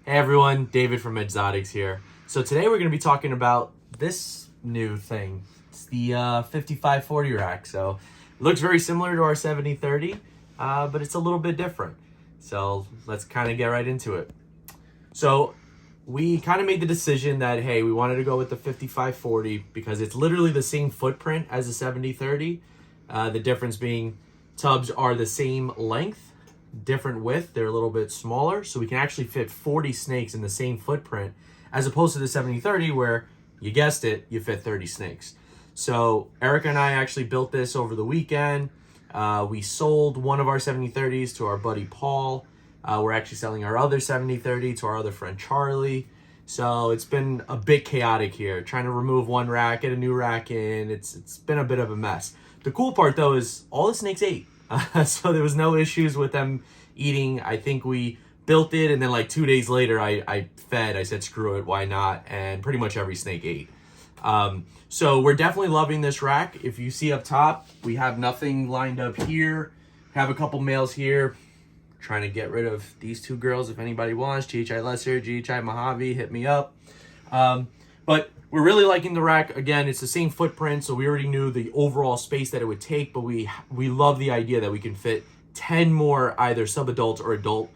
Hey everyone, David from EDGExotics here. So today we're going to be talking about this new thing. It's the 5540 rack. So it looks very similar to our 7030, but it's a little bit different. So let's kind of get right into it. So we kind of made the decision that, hey, we wanted to go with the 5540 because it's literally the same footprint as the 7030. The difference being tubs are the same length, different width. They're a little bit smaller, so we can actually fit 40 snakes in the same footprint as opposed to the 7030 where, you guessed it, you fit 30 snakes. So Erica and I actually built this over the weekend. We sold one of our 7030s to our buddy Paul. We're actually selling our other 7030 to our other friend Charlie. So it's been a bit chaotic here, trying to remove one rack, get a new rack in. It's been a bit of a mess. The cool part though is all the snakes ate. So there was no issues with them eating. I think we built it, and then like 2 days later, I said, screw it, why not? And pretty much every snake ate. So we're definitely loving this rack. If you see up top, we have nothing lined up here. Have a couple males here. Trying to get rid of these two girls if anybody wants. GHI Lesser, GHI Mojave, hit me up. But we're really liking the rack. Again, it's the same footprint, so we already knew the overall space that it would take, but we love the idea that we can fit 10 more either sub-adults or adult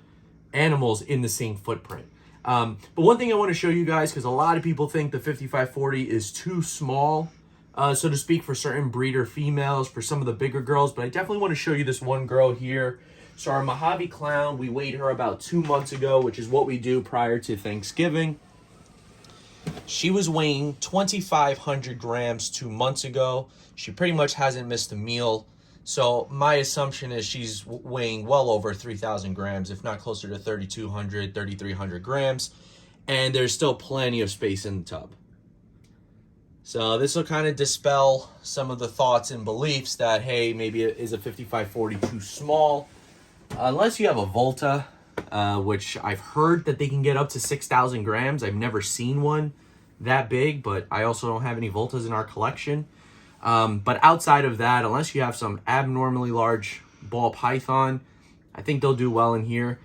animals in the same footprint. But one thing I want to show you guys, because a lot of people think the 5540 is too small, so to speak, for certain breeder females, for some of the bigger girls, but I definitely want to show you this one girl here. So our Mojave Clown, we weighed her about 2 months ago, which is what we do prior to Thanksgiving. She was weighing 2,500 grams 2 months ago. She pretty much hasn't missed a meal. So my assumption is she's weighing well over 3,000 grams, if not closer to 3,200, 3,300 grams. And there's still plenty of space in the tub. So this will kind of dispel some of the thoughts and beliefs that, hey, maybe it is a 5540 too small. Unless you have a Volta, which I've heard that they can get up to 6,000 grams. I've never seen one that big, but I also don't have any Voltas in our collection. But outside of that, unless you have some abnormally large ball python, I think they'll do well in here.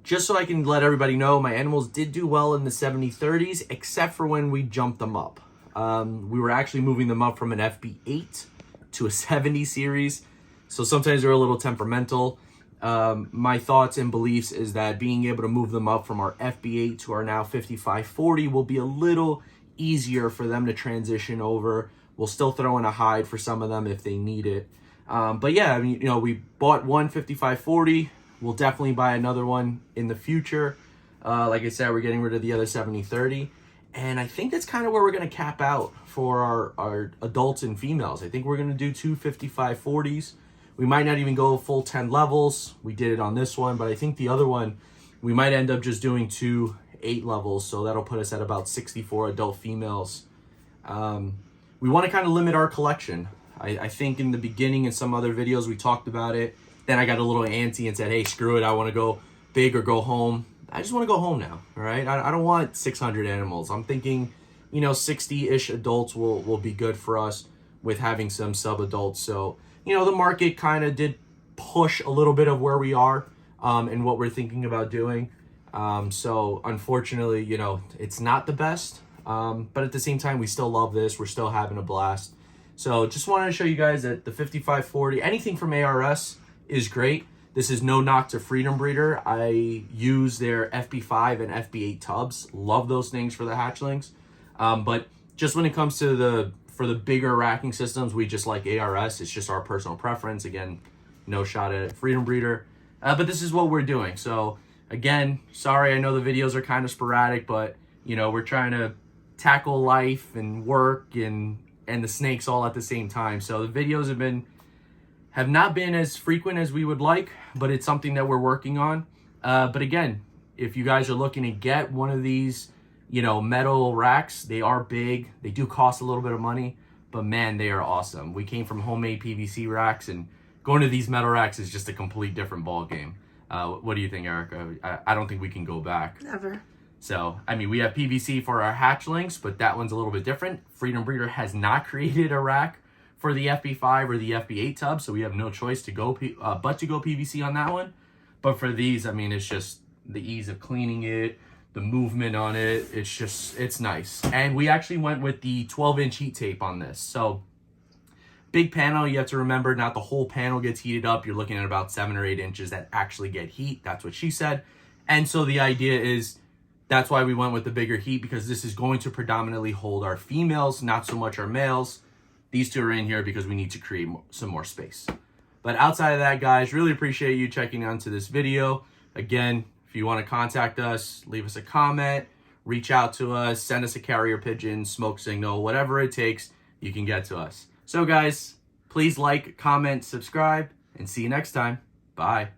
Just so I can let everybody know, my animals did do well in the 7030s, except for when we jumped them up. We were actually moving them up from an FB8 to a 70 series, so sometimes they're a little temperamental. My thoughts and beliefs is that being able to move them up from our FB8 to our now 5540 will be a little easier for them to transition over. We'll still throw in a hide for some of them if they need it. But yeah, I mean, we bought one 5540. We'll definitely buy another one in the future. Like I said, we're getting rid of the other 7030. And I think that's kind of where we're going to cap out for our adults and females. I think we're going to do two 5540s. We might not even go full 10 levels. We did it on this one, but I think the other one, we might end up just doing 2 8 levels. So that'll put us at about 64 adult females. We want to kind of limit our collection. I think in the beginning in some other videos we talked about it. Then I got a little antsy and said, hey, screw it. I want to go big or go home. I just want to go home now, all right? I don't want 600 animals. I'm thinking, 60-ish adults will be good for us with having some sub-adults. So, the market kind of did push a little bit of where we are and what we're thinking about doing. So unfortunately, it's not the best. But at the same time, we still love this. We're still having a blast. So just wanted to show you guys that the 5540, anything from ARS is great. This is no knock to Freedom Breeder. I use their FB5 and FB8 tubs. Love those things for the hatchlings. But just when it comes to for the bigger racking systems, we just like ARS. It's just our personal preference. Again, no shot at Freedom Breeder. But this is what we're doing. So again, sorry, I know the videos are kind of sporadic, but we're trying to tackle life and work and the snakes all at the same time. So the videos have not been as frequent as we would like, but it's something that we're working on. But again, if you guys are looking to get one of these, metal racks, they are big. They do cost a little bit of money, but man, they are awesome. We came from homemade PVC racks, and going to these metal racks is just a complete different ball game. What do you think, Erica? I don't think we can go back. Never. So, I mean, we have PVC for our hatchlings, but that one's a little bit different. Freedom Breeder has not created a rack for the FB5 or the FB8 tub, so we have no choice to go but to go PVC on that one. But for these, I mean, it's just the ease of cleaning it, the movement on it, it's nice. And we actually went with the 12-inch heat tape on this. So big panel, you have to remember not the whole panel gets heated up. You're looking at about 7 or 8 inches that actually get heat. That's what she said. And so the idea is that's why we went with the bigger heat, because this is going to predominantly hold our females, not so much our males. These two are in here because we need to create some more space. But outside of that, guys, really appreciate you checking onto this video. Again, if you want to contact us, leave us a comment, reach out to us, send us a carrier pigeon, smoke signal, whatever it takes, you can get to us. So guys, please like, comment, subscribe, and see you next time. Bye.